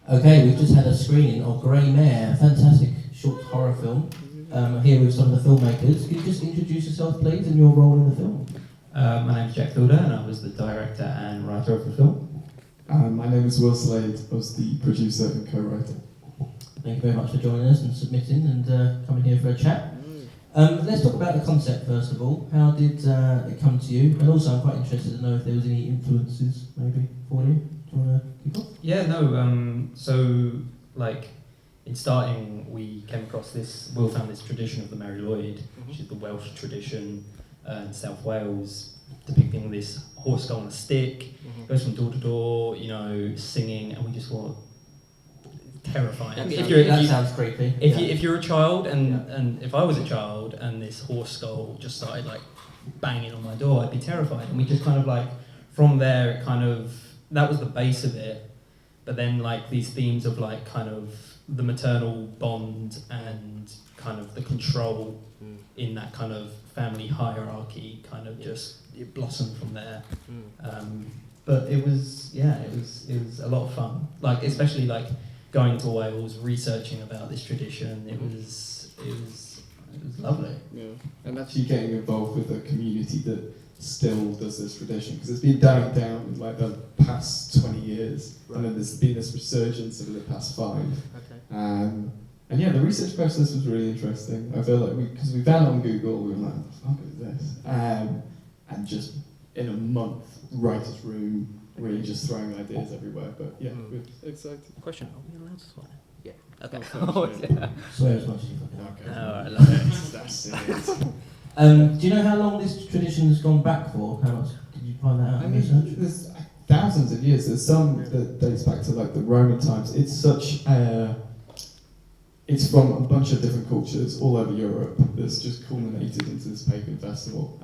Okay, we've just had a screening of Mare, a fantastic short horror film. Here with some of the filmmakers. Could you just introduce yourself, please, and your role in the film? My name's Jack Fielder, and I was the director and writer of the film. My name is Slade. I was the producer and co-writer. Thank you very much for joining us and submitting and coming here for a chat. Let's talk about the concept first of all. How did it come to you? And also I'm quite interested to know if there was any influences maybe for you. Do you want to kick off? Yeah, no, so like in starting we came across this, Will found this tradition of the Mare Lloyd, which is the Welsh tradition in South Wales, depicting this horse skull on a stick, goes from door to door, you know, singing, and we just thought, terrifying. That sounds creepy. If you're a child, and if I was a child, and this horse skull just started like banging on my door, I'd be terrified. And we just kind of like, from there, it kind of, that was the base of it. But then like these themes of like kind of the maternal bond and kind of the control in that kind of family hierarchy kind of just, it blossomed from there. But it was a lot of fun. Like, especially like, going to Wales, researching about this tradition, it was lovely. Yeah, and actually getting involved with a community that still does this tradition, because it's been dying down in like the past 20 years, and then there's been this resurgence over the past 5. Okay. And yeah, the research process was really interesting. I feel like because we found it on Google, we were like, what the fuck is this? And just in a month, writer's room, really just throwing ideas everywhere. But yeah, we're excited. Question: are we allowed to swear? Yeah. Okay. Swear as much as you fucking Okay. Oh, I love it. That's it. do you know how long this tradition has gone back for? How much did you find that out I in mean, research? there's thousands of years. There's some that dates back to like the Roman times. It's such it's from a bunch of different cultures all over Europe that's just culminated into this pagan festival.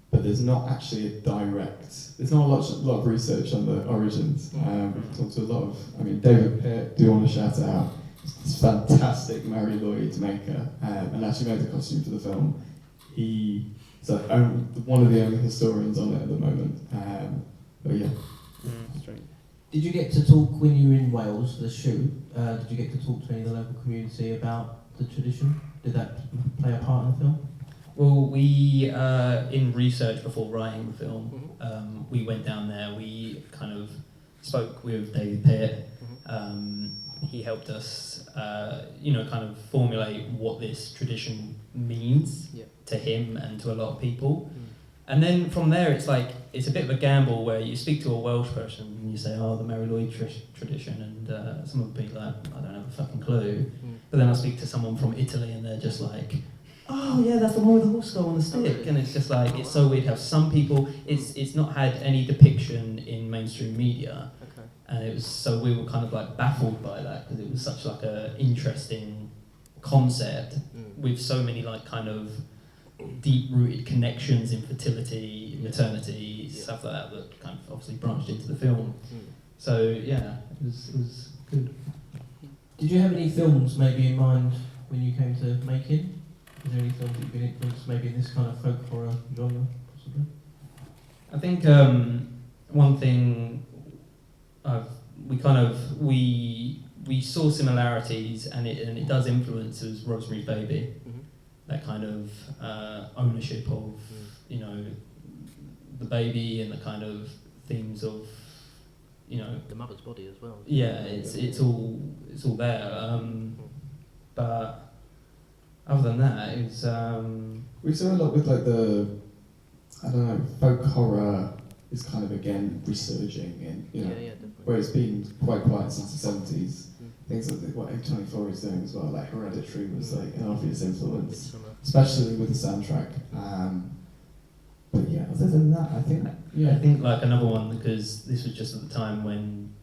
But there's not actually there's not a lot of research on the origins. We've talked to a lot of, David Pitt, do want to shout out, this fantastic Mare Lloyd maker, and actually made the costume for the film. He's one of the only historians on it at the moment. But yeah. Did you get to talk when you were in Wales for the shoot? Did you get to talk to any of the local community about the tradition? Did that play a part in the film? Well, we, in research before writing the film, we went down there, we kind of spoke with David Pitt. He helped us, kind of formulate what this tradition means to him and to a lot of people. And then from there, it's like, it's a bit of a gamble where you speak to a Welsh person and you say, oh, the Mare Lloyd tradition, and some of the people like, I don't have a fucking clue. But then I speak to someone from Italy and they're just like, oh yeah, that's the one with the horse skull on the stick. And it's just like, it's so weird how some people, it's not had any depiction in mainstream media. And it was, so we were kind of like baffled by that, because it was such like a interesting concept with so many like kind of deep-rooted connections in fertility, maternity, stuff like that kind of obviously branched into the film. So yeah, it was good. Did you have any films maybe in mind when you came to making? Is there any films that you've been influenced maybe in this kind of folk horror genre, possibly? I think one thing we saw similarities, and it does influence, is Rosemary's Baby. That kind of ownership of the baby, and the kind of themes of the mother's body as well. Yeah, it's all there. But other than that, it was. We saw a lot with like folk horror is kind of again resurging, and where it's been quite quiet since the 70s. Things like what A24 is doing as well, like Hereditary was like an obvious influence, especially with the soundtrack. But yeah, other than that, I think like another one, because this was just at the time when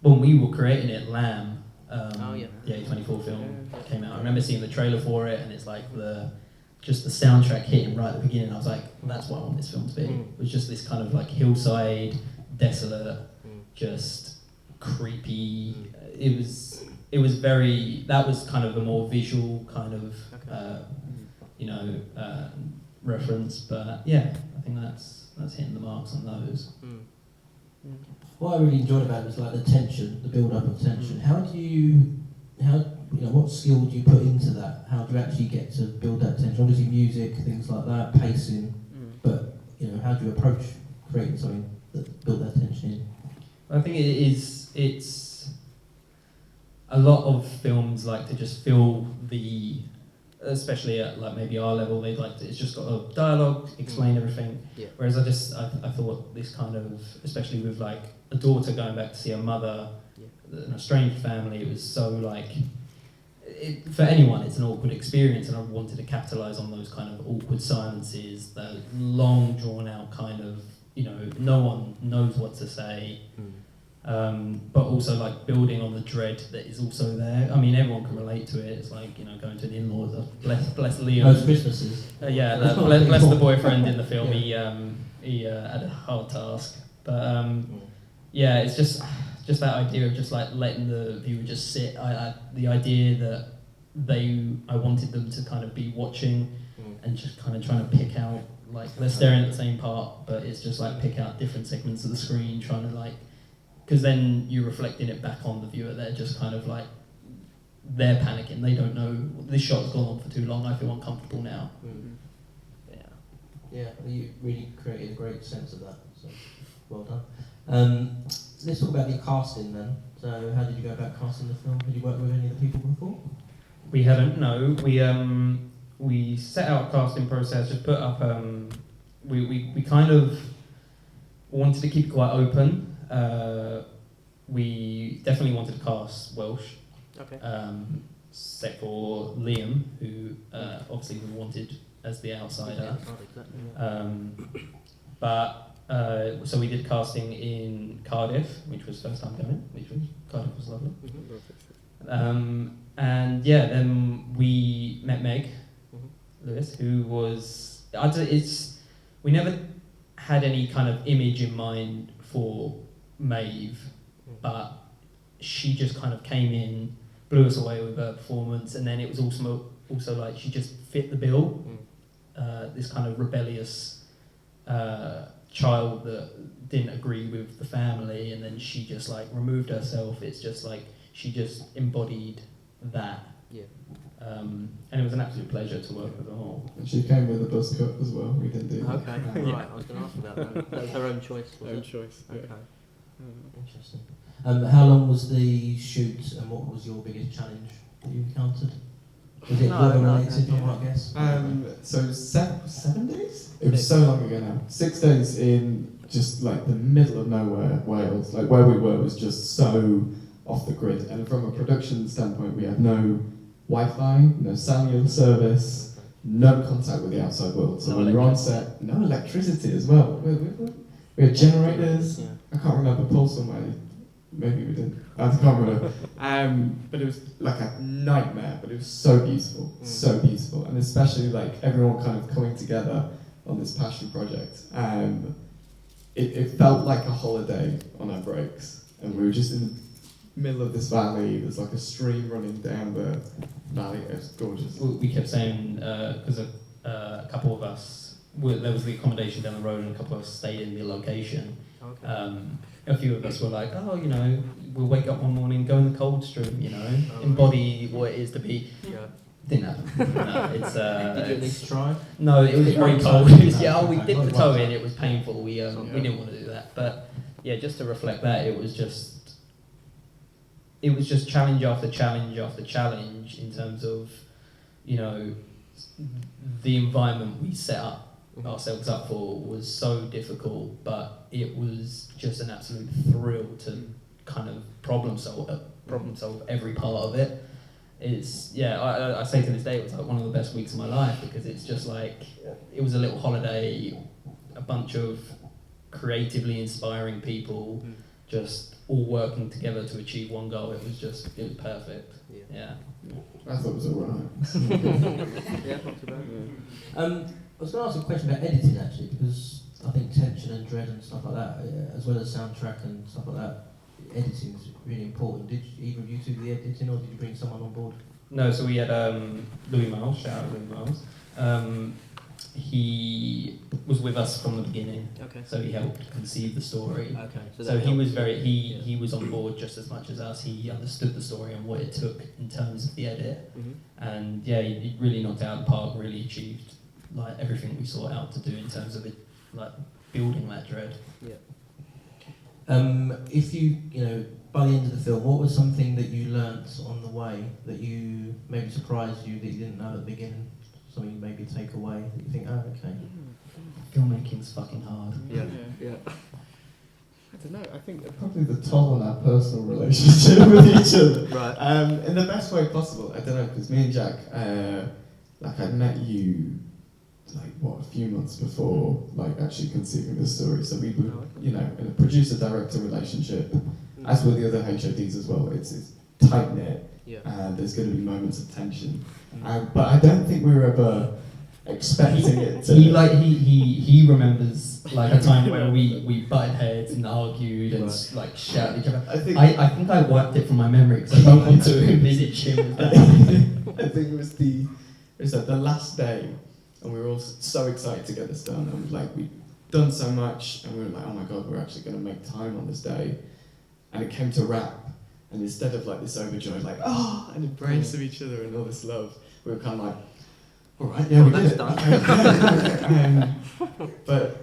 we were creating it, Lamb, the A24 film came out. I remember seeing the trailer for it, and it's like just the soundtrack hitting right at the beginning. I was like, that's what I want this film to be. It was just this kind of like hillside, desolate, just creepy. It was very. That was kind of a more visual kind of, reference. But yeah, I think that's hitting the marks on those. What I really enjoyed about it was like the tension, the build-up of tension. What skill do you put into that? How do you actually get to build that tension? Obviously music, things like that, pacing, but how do you approach creating something that build that tension in? I think it's a lot of films like to just fill especially at like maybe our level, it's just got a dialogue, explain everything. Yeah. Whereas I thought this kind of, especially with like a daughter going back to see her mother, an estranged family, it was so like, for anyone it's an awkward experience, and I wanted to capitalise on those kind of awkward silences, the long drawn out kind of, no one knows what to say. But also like building on the dread that is also there. I mean, everyone can relate to it. It's like going to an in-laws. Bless Liam. Most Christmases. Bless the boyfriend in the film. He had a hard task, but it's just that idea of just like letting the viewer just sit. The idea that I wanted them to kind of be watching and just kind of trying to pick out, like they're staring at the same part, but it's just like pick out different segments of the screen, trying to like. Because then you're reflecting it back on the viewer. They're just kind of like, they're panicking. They don't know, this shot's gone on for too long, I feel uncomfortable now. Yeah, you really created a great sense of that, so well done. Let's talk about the casting then. So how did you go about casting the film? Had you worked with any of the people before? We hadn't, no. We set out a casting process, just put up, we kind of wanted to keep it quite open. We definitely wanted to cast Welsh, except for Liam, who obviously we wanted as the outsider. So we did casting in Cardiff, which was first time going, Cardiff was lovely. Then we met Meg Lewis, who was we never had any kind of image in mind for Maeve, but she just kind of came in, blew us away with her performance, and then it was also like she just fit the bill. This kind of rebellious child that didn't agree with the family, and then she just like removed herself. It's just like she just embodied that. And it was an absolute pleasure to work with her all. And she came with a buzz cut as well. We didn't do that. Okay, right. I was going to ask about that. That was her own choice. Choice. Okay. Interesting. How long was the shoot, and what was your biggest challenge that you encountered? Was it weather-related syndrome, I guess? So 7 days? It was so long ago now. 6 days in just like the middle of nowhere, Wales. Like where we were was just so off the grid. And from a production standpoint, we had no Wi-Fi, no cellular service, no contact with the outside world. So when we were on set, no electricity as well. We had generators. Yeah. I can't remember Pulse somewhere. Maybe we didn't. I can't remember. But it was like a nightmare. But it was so beautiful, so beautiful, and especially like everyone kind of coming together on this passion project. It felt like a holiday on our breaks, and we were just in the middle of this valley. There's like a stream running down the valley. It was gorgeous. We kept saying because a couple of us, there was the accommodation down the road, and a couple of us stayed in the location. A few of us were like, we'll wake up one morning, go in the cold stream, embody what it is to be. Yeah. Didn't happen. No, it's. Did you at least try? No, it was very cold. We dipped the toe in. It was painful. We didn't want to do that, but yeah, just to reflect that, it was just challenge after challenge after challenge in terms of, the environment we set up ourselves up for was so difficult, but it was just an absolute thrill to kind of problem solve every part of it. It's I say to this day it was like one of the best weeks of my life, because it's just like it was a little holiday, a bunch of creatively inspiring people just all working together to achieve one goal. It was perfect. Yeah. I thought it was alright. Yeah, not too bad. I was going to ask a question about editing actually, because I think tension and dread and stuff like that, as well as soundtrack and stuff like that, editing is really important. Did either of you two do the editing, or did you bring someone on board? No, so we had Louis Miles, shout out Louis Miles. he was with us from the beginning, Okay. so he helped conceive the story. Okay. So he was Yeah. he was on board just as much as us. He understood the story and what it took in terms of the edit, and yeah, he really knocked it out of the park. Really achieved like everything we sought out to do in terms of it, like building that dread. Yeah. If you know, by the end of the film, what was something that you learnt on the way that you maybe surprised you that you didn't know at the beginning? Something you maybe take away that you think, oh, okay. Filmmaking's fucking hard. Yeah. Yeah. I don't know. I think probably the toll on our personal relationship with each other. Right. In the best way possible. I don't know, because me and Jack, like I met you, like what, a few months before, like actually conceiving the story. So we were, you know, in a producer-director relationship, as were the other HODs as well. It's tight knit. Yeah. There's going to be moments of tension, but I don't think we were ever expecting it to. He remembers like a time where we butted heads and argued and like shouted at each other. I think I wiped it from my memory because I don't want to envisage him with that. I think it was the last day, and we were all so excited to get this done, and like we'd done so much, and we were like, oh my god, we're actually going to make time on this day, and it came to wrap. And instead of like this overjoyed, like, oh, an embrace of each other and all this love, we were kind of like, all right, yeah, we did it. Done. But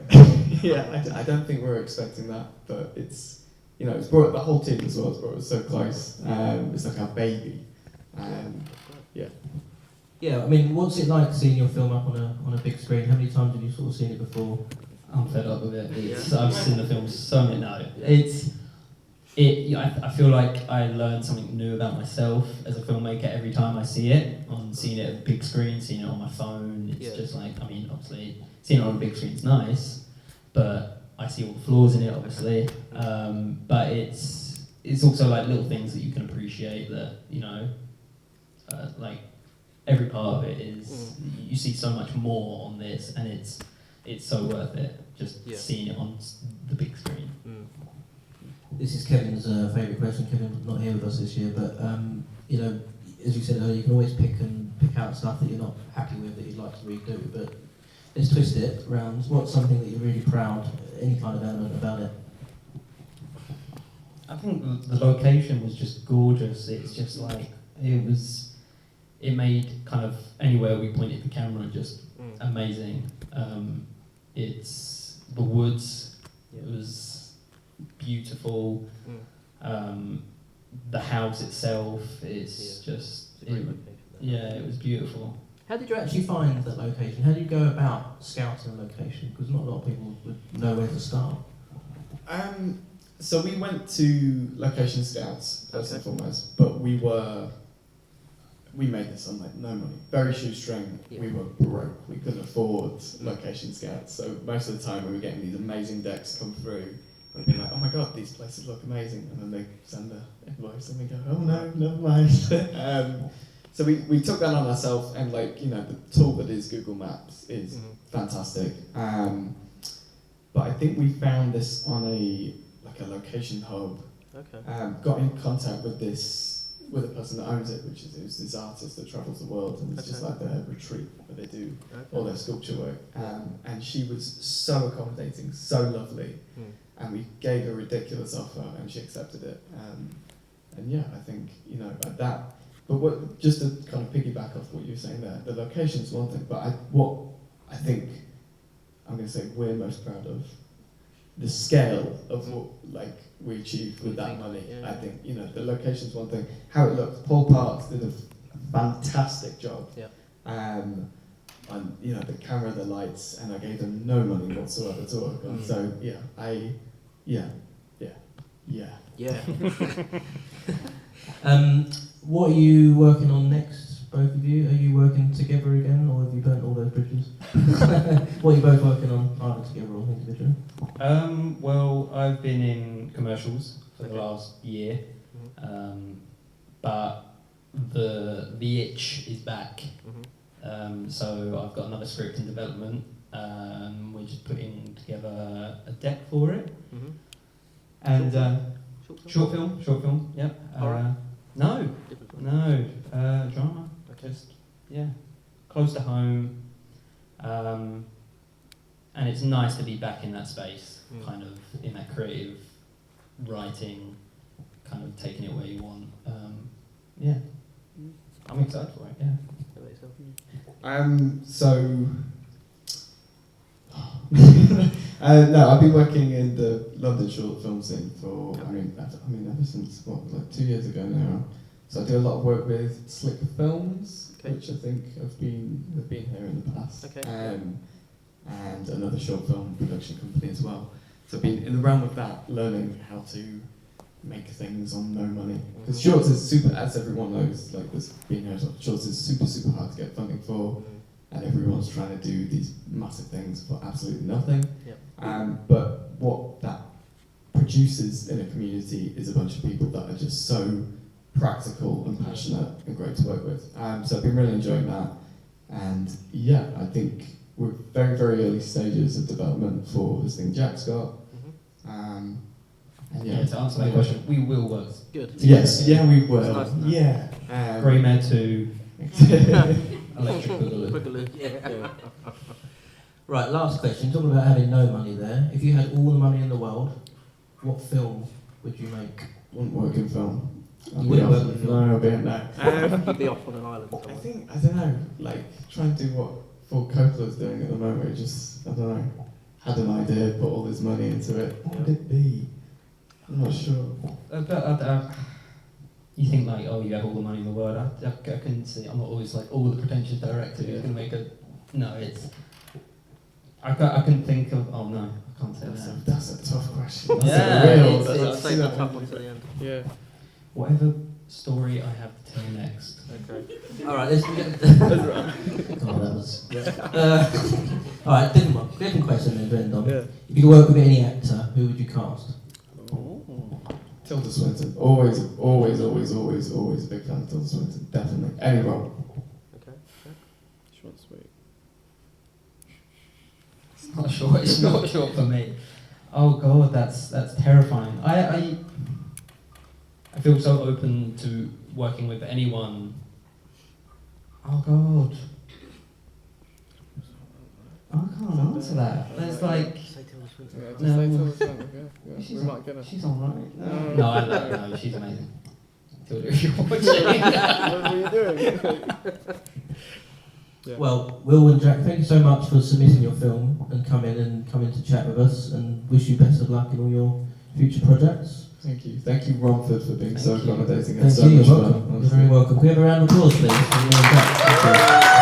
yeah, I don't think we were expecting that. But it's, you know, it's brought the whole team as well. It's brought us so close. It's like our baby. Yeah. Yeah, I mean, what's it like seeing your film up on a big screen? How many times have you sort of seen it before? I'm fed up with it. I've seen the film so many. No, I feel like I learn something new about myself as a filmmaker every time I see it. Seeing it at a big screen, seeing it on my phone, it's just like, I mean, obviously, seeing it on a big screen is nice, but I see all the flaws in it, obviously. But it's also like little things that you can appreciate that, you know, like every part of it is, you see so much more on this, and it's so worth it, just seeing it on the big screen. This is Kevin's favourite question. Kevin's not here with us this year, but you know, as you said earlier, you can always pick out stuff that you're not happy with that you'd like to redo. But let's twist it around. What's something that you're really proud, any kind of element about it? I think the location was just gorgeous. It's just like it made kind of anywhere we pointed the camera just amazing. It's the woods. It was beautiful. The house itself is it was beautiful. How did you actually find that location? How did you go about scouting a location? Because not a lot of people would know where to start. So we went to location scouts first and foremost, but we made this on like no money, very shoestring. We were broke. We couldn't afford location scouts, so most of the time we were getting these amazing decks come through. And be like, oh my god, these places look amazing, and then they send the invoice, and we go, oh no, never mind. So we took that on ourselves, and like, you know, the tool that is Google Maps is fantastic. But I think we found this on a location hub. Got in contact with a person that owns it, which is this artist that travels the world, and it's just like their retreat where they do all their sculpture work. And she was so accommodating, so lovely. And we gave her a ridiculous offer, and she accepted it. And yeah, I think, you know, at that. But just to kind of piggyback off what you were saying there, the location's one thing, but what I think I'm going to say we're most proud of, the scale of what like we achieved with that money. I think, you know, the location's one thing. How it looked, Paul Parks did a fantastic job. And you know, the camera, the lights, and I gave them no money whatsoever to work on. So yeah. What are you working on next, both of you? Are you working together again, or have you burnt all those bridges? What are you both working on, either together or individually? Well, I've been in commercials for the last year, but the itch is back. So I've got another script in development. We're just putting together a deck for it. And short film. Yep. No, drama. Just close to home. And it's nice to be back in that space, kind of in that creative writing, kind of taking it where you want. Yeah, I'm excited for it. Yeah. No, I've been working in the London short film scene for, I mean, ever since, like 2 years ago now. So I do a lot of work with Slick Films, which I think have been here in the past. And another short film production company as well. So I've been in the realm of that, learning how to make things on no money. Because shorts is super, as everyone knows, like this being here, shorts is super hard to get funding for. And everyone's trying to do these massive things for absolutely nothing. But what that produces in a community is a bunch of people that are just so practical and passionate and great to work with. So I've been really enjoying that. And yeah, I think we're very early stages of development for this thing Jack's got. And yeah, to answer that question, we will work. Good. Yes, yeah, we will. Nice. Yeah. Grey Mare 2. Electric Boogaloo. Yeah. Right, last question. Talking about having no money there. If you had all the money in the world, what film would you make? Wouldn't work in film. You wouldn't work in film? No, I'll be no. You'd be off on an island somewhere. I don't know, like, trying to do what Ford Coppola's doing at the moment, I don't know, had an idea, put all this money into it. What would it be? I'm not sure. You think like, oh, you have all the money in the world. I can see. I'm not always like, oh, the pretentious director who's going to make a. No, it's. I can think of. Oh no, I can't say that. That's a tough question. Let's save the tough one to the end. Yeah. Whatever story I have to tell next. Okay. All right, let's get. God, that was. All right, different question then, Brendan. Yeah. If you could work with any actor, who would you cast? Tilda Swinton. Always a big fan of Tilda Swinton. Definitely. Any role. Okay. Short, sweet. It's not short for me. Oh god, that's terrifying. I feel so open to working with anyone. Oh god. I can't answer that. There's like no. She's alright. No, she's amazing. Tilda, if you're watching. What are you doing? Well, Will and Jack, thank you so much for submitting your film and coming to chat with us, and wish you best of luck in all your future projects. Thank you, Romford, for being so accommodating. Thank you, you're welcome. You're very welcome. Can we have a round of applause, please? For Will and Jack?